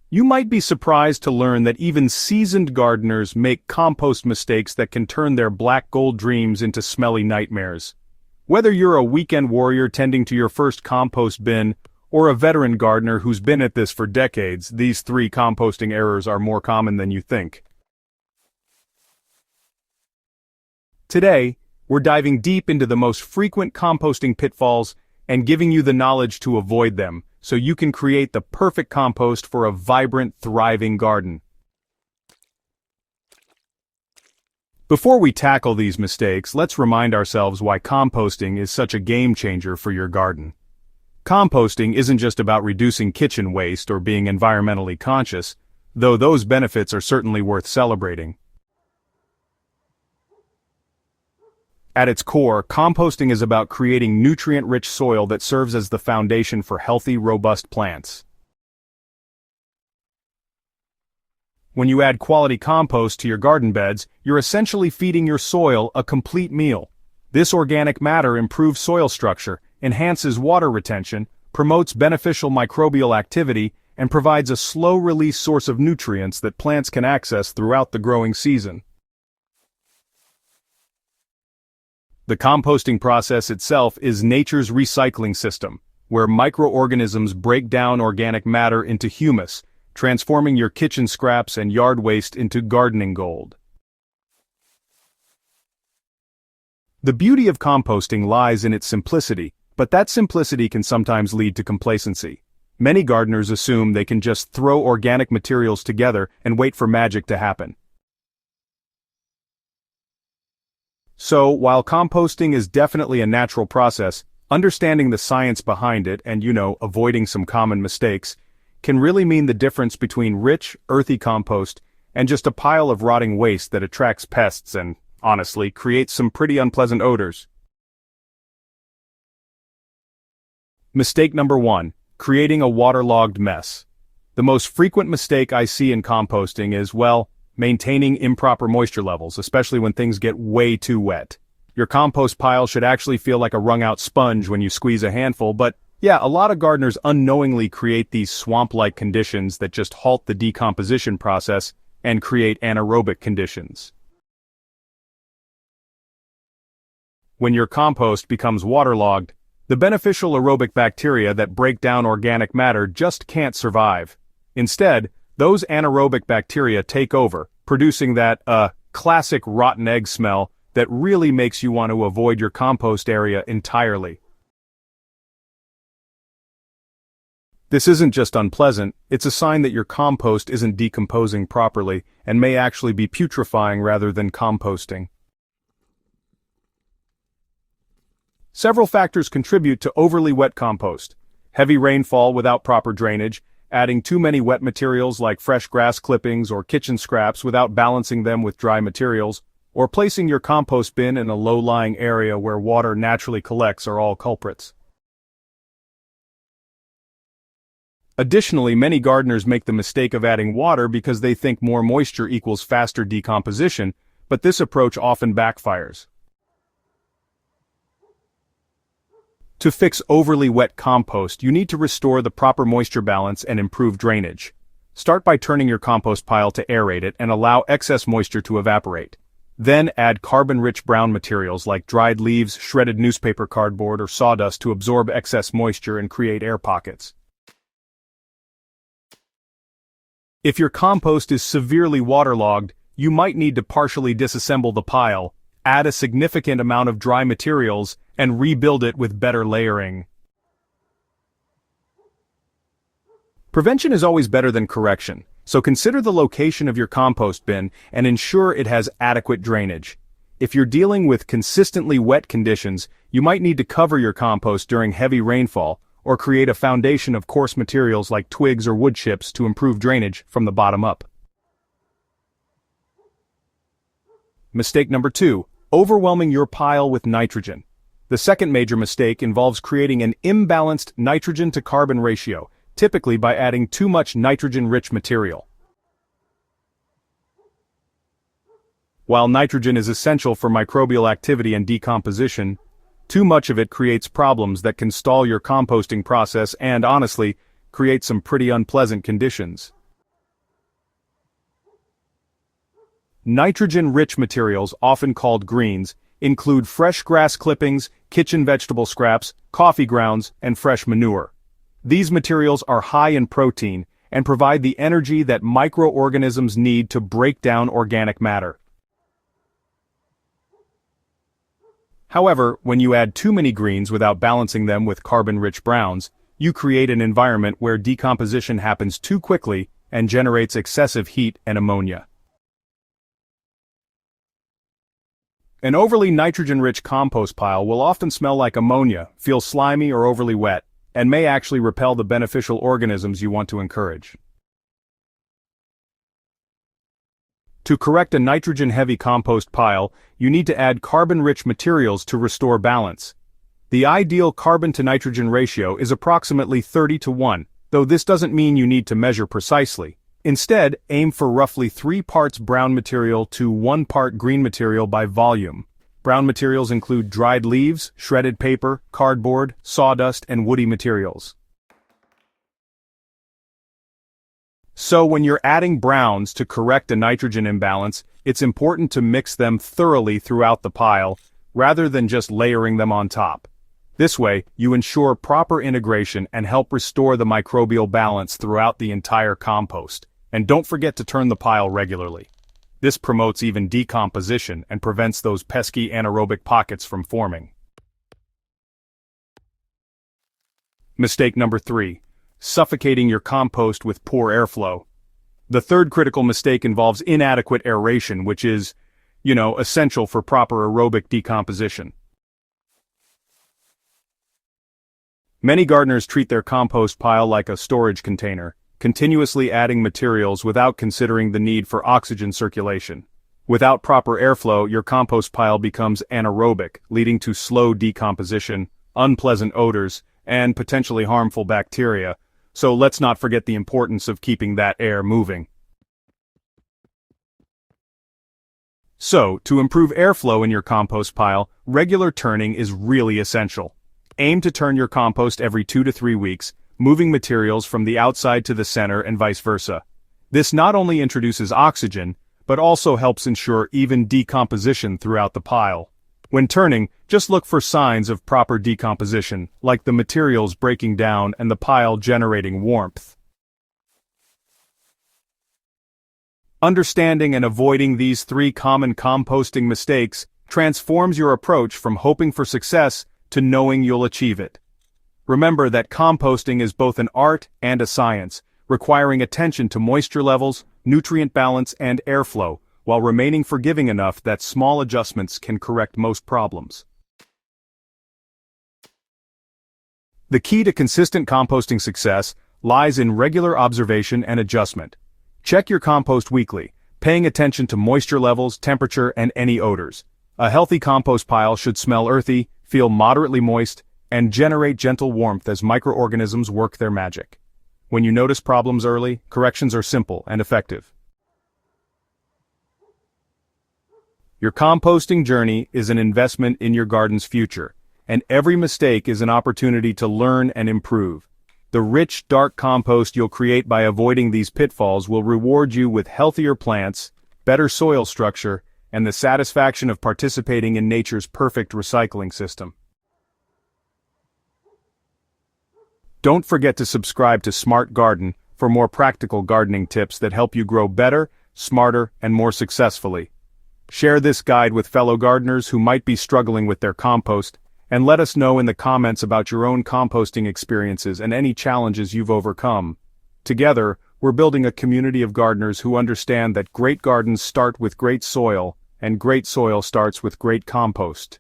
You might be surprised to learn that even seasoned gardeners make compost mistakes that can turn their black gold dreams into smelly nightmares. Whether you're a weekend warrior tending to your first compost bin, or a veteran gardener who's been at this for decades, these three composting errors are more common than you think. Today, we're diving deep into the most frequent composting pitfalls and giving you the knowledge to avoid them, so you can create the perfect compost for a vibrant, thriving garden. Before we tackle these mistakes, let's remind ourselves why composting is such a game changer for your garden. Composting isn't just about reducing kitchen waste or being environmentally conscious, though those benefits are certainly worth celebrating. At its core, composting is about creating nutrient-rich soil that serves as the foundation for healthy, robust plants. When you add quality compost to your garden beds, you're essentially feeding your soil a complete meal. This organic matter improves soil structure, enhances water retention, promotes beneficial microbial activity, and provides a slow-release source of nutrients that plants can access throughout the growing season. The composting process itself is nature's recycling system, where microorganisms break down organic matter into humus, transforming your kitchen scraps and yard waste into gardening gold. The beauty of composting lies in its simplicity, but that simplicity can sometimes lead to complacency. Many gardeners assume they can just throw organic materials together and wait for magic to happen. So, while composting is definitely a natural process, understanding the science behind it and, avoiding some common mistakes, can really mean the difference between rich, earthy compost and just a pile of rotting waste that attracts pests and, honestly, creates some pretty unpleasant odors. Mistake number 1. Creating a waterlogged mess. The most frequent mistake I see in composting is, maintaining improper moisture levels, especially when things get way too wet. Your compost pile should actually feel like a wrung-out sponge when you squeeze a handful, but a lot of gardeners unknowingly create these swamp-like conditions that just halt the decomposition process and create anaerobic conditions. When your compost becomes waterlogged, the beneficial aerobic bacteria that break down organic matter just can't survive. Instead, those anaerobic bacteria take over, producing that, classic rotten egg smell that really makes you want to avoid your compost area entirely. This isn't just unpleasant, it's a sign that your compost isn't decomposing properly and may actually be putrefying rather than composting. Several factors contribute to overly wet compost. Heavy rainfall without proper drainage, adding too many wet materials like fresh grass clippings or kitchen scraps without balancing them with dry materials, or placing your compost bin in a low-lying area where water naturally collects are all culprits. Additionally, many gardeners make the mistake of adding water because they think more moisture equals faster decomposition, but this approach often backfires. To fix overly wet compost, you need to restore the proper moisture balance and improve drainage. Start by turning your compost pile to aerate it and allow excess moisture to evaporate. Then add carbon-rich brown materials like dried leaves, shredded newspaper cardboard, or sawdust to absorb excess moisture and create air pockets. If your compost is severely waterlogged, you might need to partially disassemble the pile, add a significant amount of dry materials, and rebuild it with better layering. Prevention is always better than correction, so consider the location of your compost bin and ensure it has adequate drainage. If you're dealing with consistently wet conditions, you might need to cover your compost during heavy rainfall, or create a foundation of coarse materials like twigs or wood chips to improve drainage from the bottom up. Mistake number 2. Overwhelming your pile with nitrogen. The second major mistake involves creating an imbalanced nitrogen-to-carbon ratio, typically by adding too much nitrogen-rich material. While nitrogen is essential for microbial activity and decomposition, too much of it creates problems that can stall your composting process and, honestly, create some pretty unpleasant conditions. Nitrogen-rich materials, often called greens, include fresh grass clippings, kitchen vegetable scraps, coffee grounds, and fresh manure. These materials are high in protein and provide the energy that microorganisms need to break down organic matter. However, when you add too many greens without balancing them with carbon-rich browns, you create an environment where decomposition happens too quickly and generates excessive heat and ammonia. An overly nitrogen-rich compost pile will often smell like ammonia, feel slimy or overly wet, and may actually repel the beneficial organisms you want to encourage. To correct a nitrogen-heavy compost pile, you need to add carbon-rich materials to restore balance. The ideal carbon-to-nitrogen ratio is approximately 30:1, though this doesn't mean you need to measure precisely. Instead, aim for roughly 3 parts brown material to 1 part green material by volume. Brown materials include dried leaves, shredded paper, cardboard, sawdust, and woody materials. So when you're adding browns to correct a nitrogen imbalance, it's important to mix them thoroughly throughout the pile, rather than just layering them on top. This way, you ensure proper integration and help restore the microbial balance throughout the entire compost. And don't forget to turn the pile regularly. This promotes even decomposition and prevents those pesky anaerobic pockets from forming. Mistake number 3. Suffocating your compost with poor airflow. The third critical mistake involves inadequate aeration, which is, essential for proper aerobic decomposition. Many gardeners treat their compost pile like a storage container, continuously adding materials without considering the need for oxygen circulation. Without proper airflow, your compost pile becomes anaerobic, leading to slow decomposition, unpleasant odors, and potentially harmful bacteria. So let's not forget the importance of keeping that air moving. So, to improve airflow in your compost pile, regular turning is really essential. Aim to turn your compost every 2 to 3 weeks, moving materials from the outside to the center and vice versa. This not only introduces oxygen, but also helps ensure even decomposition throughout the pile. When turning, just look for signs of proper decomposition, like the materials breaking down and the pile generating warmth. Understanding and avoiding these 3 common composting mistakes transforms your approach from hoping for success to knowing you'll achieve it. Remember that composting is both an art and a science, requiring attention to moisture levels, nutrient balance, and airflow, while remaining forgiving enough that small adjustments can correct most problems. The key to consistent composting success lies in regular observation and adjustment. Check your compost weekly, paying attention to moisture levels, temperature, and any odors. A healthy compost pile should smell earthy, feel moderately moist, and generate gentle warmth as microorganisms work their magic. When you notice problems early, corrections are simple and effective. Your composting journey is an investment in your garden's future, and every mistake is an opportunity to learn and improve. The rich, dark compost you'll create by avoiding these pitfalls will reward you with healthier plants, better soil structure, and the satisfaction of participating in nature's perfect recycling system. Don't forget to subscribe to Smart Garden for more practical gardening tips that help you grow better, smarter, and more successfully. Share this guide with fellow gardeners who might be struggling with their compost, and let us know in the comments about your own composting experiences and any challenges you've overcome. Together, we're building a community of gardeners who understand that great gardens start with great soil, and great soil starts with great compost.